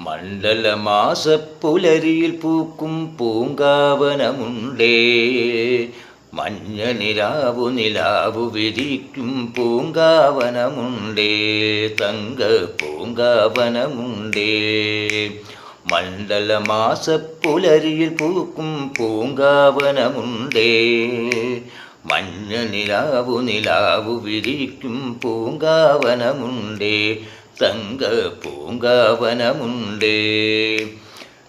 മണ്ഡലമാസപ്പുലരിയിൽ പൂക്കും പൂങ്കാവനമുണ്ടേ. മഞ്ഞ നിലാവു വിരിക്കും പൂങ്കാവനമുണ്ടേ. തങ്ക പൂങ്കാവനമുണ്ടേ. മണ്ഡലമാസപ്പുലരിയിൽ പൂക്കും പൂങ്കാവനമുണ്ടേ. മഞ്ഞ നിലാവു വിരിക്കും പൂങ്കാവനമുണ്ടേ. തങ്ക പൂങ്കാവനമുണ്ടേ.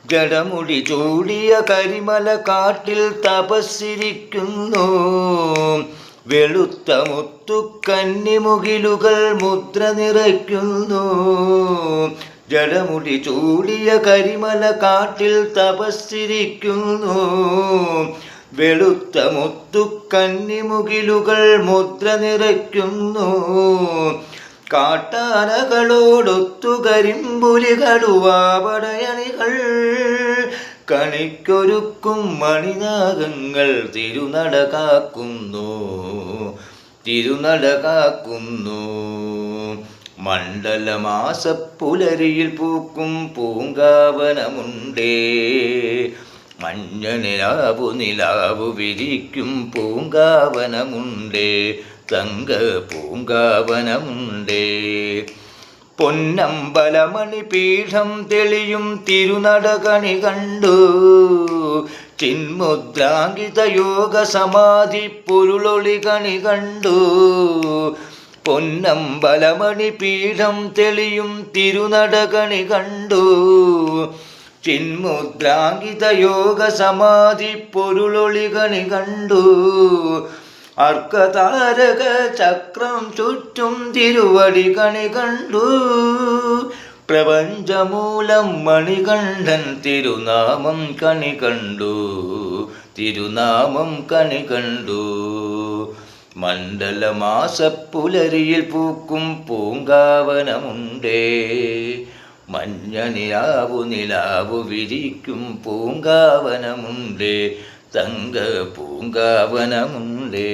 ജടമുടി ചൂടിയ കരിമല കാട്ടിൽ തപസ്സിരിക്കുന്നു. വെളുത്ത മുത്തുക്കന്നിമുകിലുകൾ മുദ്ര നിറയ്ക്കുന്നു. ജടമുടി ചൂടിയ കരിമല കാട്ടിൽ തപസ്സിരിക്കുന്നു. വെളുത്ത മുത്തുക്കന്നിമുകിലുകൾ മുദ്ര നിറയ്ക്കുന്നു. കാട്ടാനകളോടൊത്തു കരിമ്പുലികളുവാപടയണികൾ കണിക്കൊരുക്കും മണിനാഗങ്ങൾ തിരുനടകാക്കുന്നു. മണ്ഡലമാസപ്പുലരിയിൽ പൂക്കും പൂങ്കാവനമുണ്ടേ. മഞ്ഞ നിലാവു വിരിക്കും പൂങ്കാവനമുണ്ടേ. തങ്ക പൂങ്കാവനമുണ്ടേ. പൊന്നമ്പലമണി പീഠം തെളിയും തിരുനടകണി കണ്ടു. ചിന്മുദ്രാങ്കിത യോഗ സമാധി പൊരുളൊളി കണി കണ്ടു. പൊന്നമ്പലമണി പീഠം തെളിയും തിരുനടകണി കണ്ടു. ചിന്മുദ്രാങ്കിത യോഗ സമാധി പൊരുളൊളി കണി കണ്ടു. അർക്കതാരക ചക്രം ചുറ്റും തിരുവടി കണി കണ്ടു. പ്രപഞ്ചമൂലം മണികണ്ഠൻ തിരുനാമം കണി കണ്ടു. മണ്ഡലമാസപ്പുലരിയിൽ പൂക്കും പൂങ്കാവനമുണ്ടേ. മഞ്ഞ നിലാവു വിരിക്കും പൂങ്കാവനമുണ്ടേ. തങ്ക പൂങ്കാവനമുണ്ടേ.